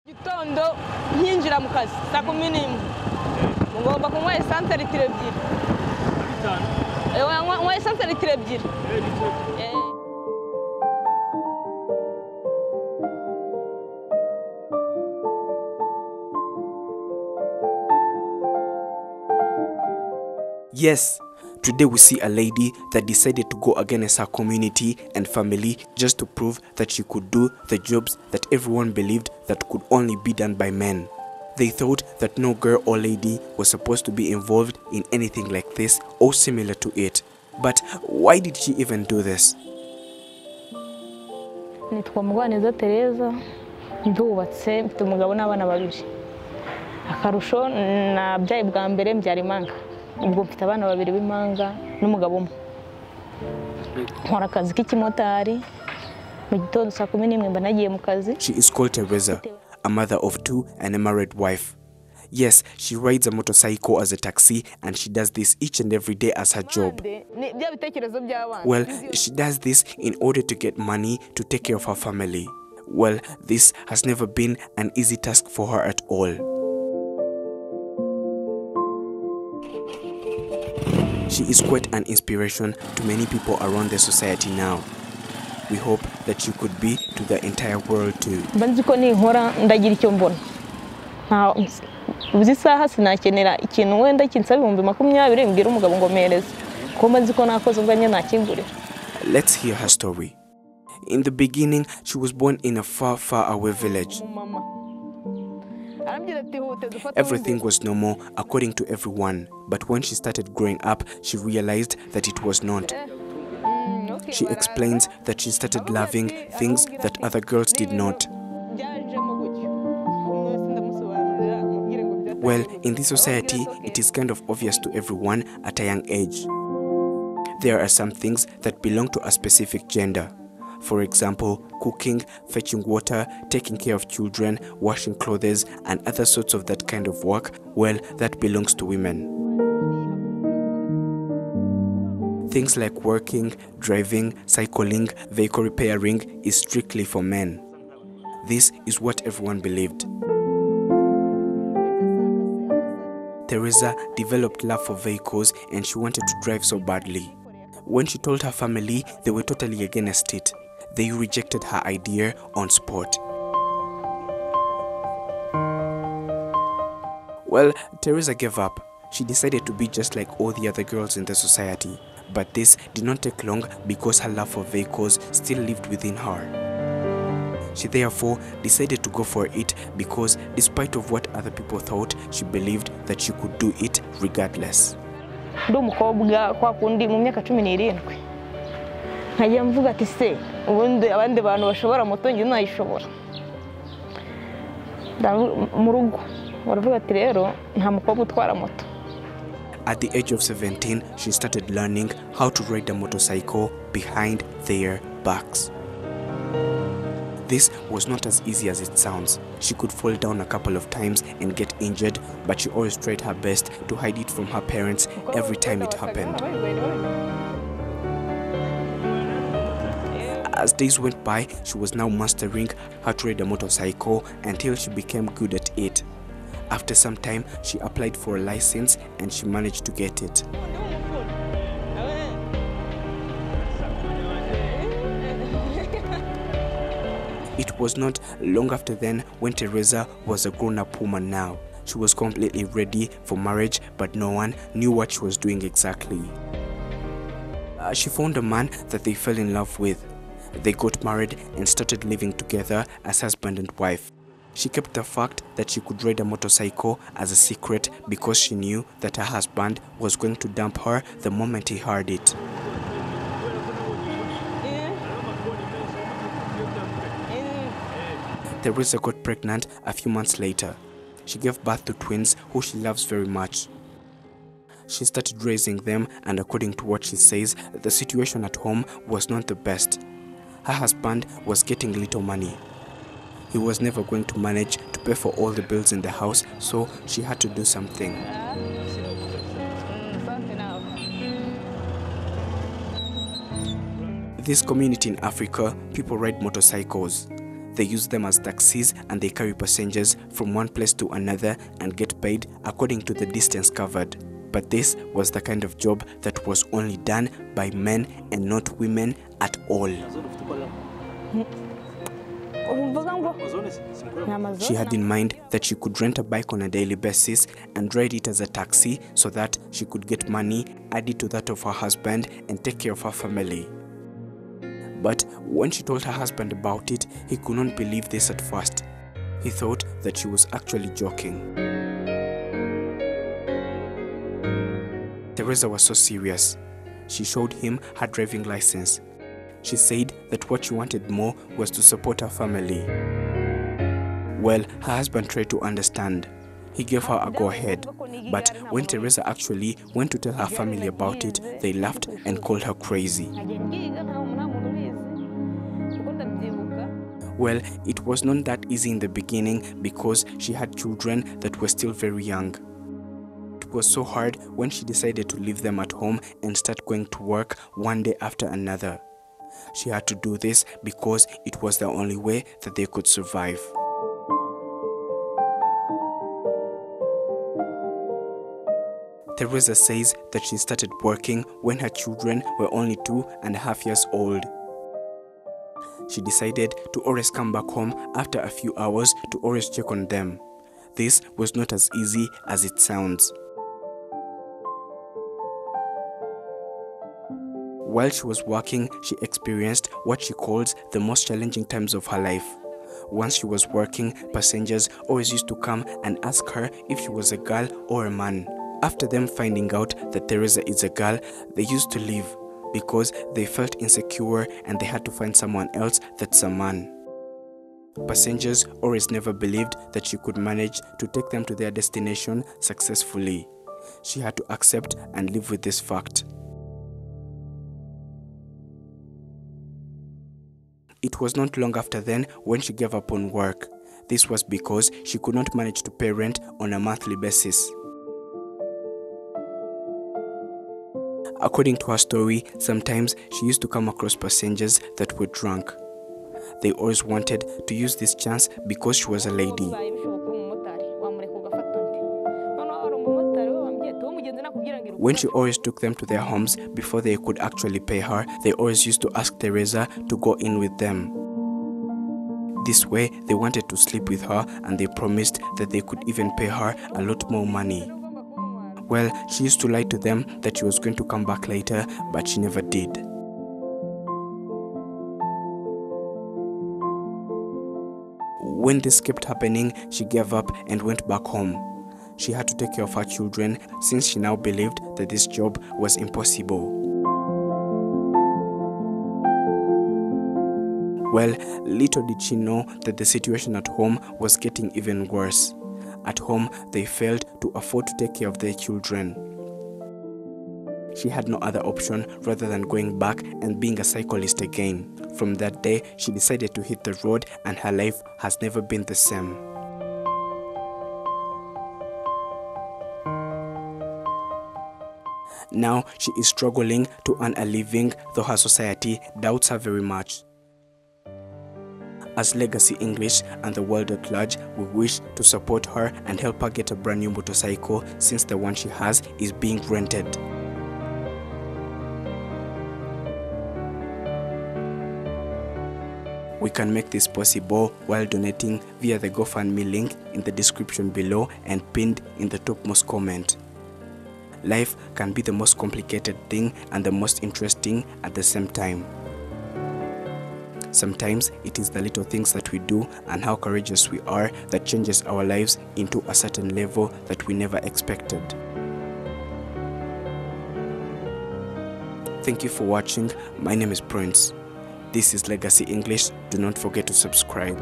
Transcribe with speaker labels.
Speaker 1: Gitondo nkinjira mu kazi saa 11 ngomba kunywa essence litiro 2. Nywa essence litiro 2.
Speaker 2: Yes, today we see a lady that decided to go against her community and family just to prove that she could do the jobs that everyone believed that could only be done by men. They thought that no girl or lady was supposed to be involved in anything like this or similar to it. But why did she even do this?
Speaker 3: Nitwa Mugwaneza Teresa, ndubatse mfite umugabo n'abana babiri. Akarusho nabyaye bwa mbere mbyara impanga. Ubwo mfite abana babiri b'impanga n'umugabo umwe. Nkora akazi k'ikimotari mu gitondo saa 11 mba nagiye mu kazi.
Speaker 2: She is called Teresa, a mother of 2 and a married wife. Yes, she rides a motorcycle as a taxi and she does this each and every day as her job. Well, she does this in order to get money to take care of her family. Well, this has never been an easy task for her at all. She is quite an inspiration to many people around the society now. We hope that she could be to the entire world too.
Speaker 3: Banziko ni nkora ndagira icyo mbona. Uzi saha sinakenera ikintu wenda kinsaba 20 mbwira umugabo ngo mereze. Ko banziko nakoze ubwanye nakingurira.
Speaker 2: Let's hear her story. In the beginning, she was born in a far away village. Everything was normal according to everyone, but when she started growing up, she realized that it was not. She explains that she started loving things that other girls did not. Well, in this society, it is kind of obvious to everyone at a young age. There are some things that belong to a specific gender. For example, cooking, fetching water, taking care of children, washing clothes, and other sorts of that kind of work, well, that belongs to women. Things like working, driving, cycling, vehicle repairing is strictly for men. This is what everyone believed. Teresa developed love for vehicles and she wanted to drive so badly. When she told her family, they were totally against it. They rejected her idea on spot. Well, Teresa gave up. She decided to be just like all the other girls in the society. But this did not take long because her love for vehicles still lived within her. She therefore decided to go for it because despite of what other people thought, she believed that she could do it regardless.
Speaker 3: Umukobwa kwa kundi mu myaka 17 nkajya mvuga ati se ubundi abandi bantu bashobora moto ngi nayishobora mu rugo baravuga ati rero nta mukobwa utwara moto.
Speaker 2: At the age of 17, she started learning how to ride a motorcycle behind their backs. This was not as easy as it sounds. She could fall down a couple of times and get injured, but she always tried her best to hide it from her parents every time it happened. As days went by, she was now mastering how to ride a motorcycle until she became good at it. After some time, she applied for a license and she managed to get it. It was not long after then when Teresa was a grown-up woman now. She was completely ready for marriage, but no one knew what she was doing exactly. She found a man that they fell in love with. They got married and started living together as husband and wife. She kept the fact that she could ride a motorcycle as a secret because she knew that her husband was going to dump her the moment he heard it. Teresa got pregnant a few months later. She gave birth to twins who she loves very much. She started raising them, and according to what she says, the situation at home was not the best. Her husband was getting little money. He was never going to manage to pay for all the bills in the house, so she had to do something. This community in Africa, people ride motorcycles. they use them as taxis and they carry passengers from one place to another and get paid according to the distance covered. But this was the kind of job that was only done by men and not women at all. She had in mind that she could rent a bike on a daily basis and ride it as a taxi so that she could get money added to that of her husband and take care of her family. But when she told her husband about it, he could not believe this at first. He thought that she was actually joking. Teresa was so serious. She showed him her driving license. She said that what she wanted more was to support her family. Well, her husband tried to understand. He gave her a go-ahead. But when Teresa actually went to tell her family about it, they laughed and called her crazy. Well, it was not that easy in the beginning because she had children that were still very young. It was so hard when she decided to leave them at home and start going to work one day after another. She had to do this because it was the only way that they could survive. Teresa says that she started working when her children were only 2.5 years old. She decided to always come back home after a few hours to always check on them. This was not as easy as it sounds. While she was working, she experienced what she calls the most challenging times of her life. Once she was working, passengers always used to come and ask her if she was a girl or a man. After them finding out that Teresa is a girl, they used to leave because they felt insecure and they had to find someone else that's a man. Passengers always never believed that she could manage to take them to their destination successfully. She had to accept and live with this fact. It was not long after then when she gave up on work. This was because she could not manage to pay rent on a monthly basis. According to her story, sometimes she used to come across passengers that were drunk. They always wanted to use this chance because she was a lady. When she always took them to their homes before they could actually pay her, they always used to ask Teresa to go in with them. This way, they wanted to sleep with her and they promised that they could even pay her a lot more money. Well, she used to lie to them that she was going to come back later, but she never did. When this kept happening, she gave up and went back home. She had to take care of her children since she now believed that this job was impossible. Well, little did she know that the situation at home was getting even worse. At home, they failed to afford to take care of their children. She had no other option rather than going back and being a cyclist again. From that day, she decided to hit the road and her life has never been the same. Now she is struggling to earn a living, though her society doubts her very much. As Legacy English and the world at large, we wish to support her and help her get a brand new motorcycle since the one she has is being rented. We can make this possible while donating via the GoFundMe link in the description below and pinned in the topmost comment. Life can be the most complicated thing and the most interesting at the same time. Sometimes it is the little things that we do and how courageous we are that changes our lives into a certain level that we never expected. Thank you for watching. My name is Prince. This is Legacy English. Do not forget to subscribe.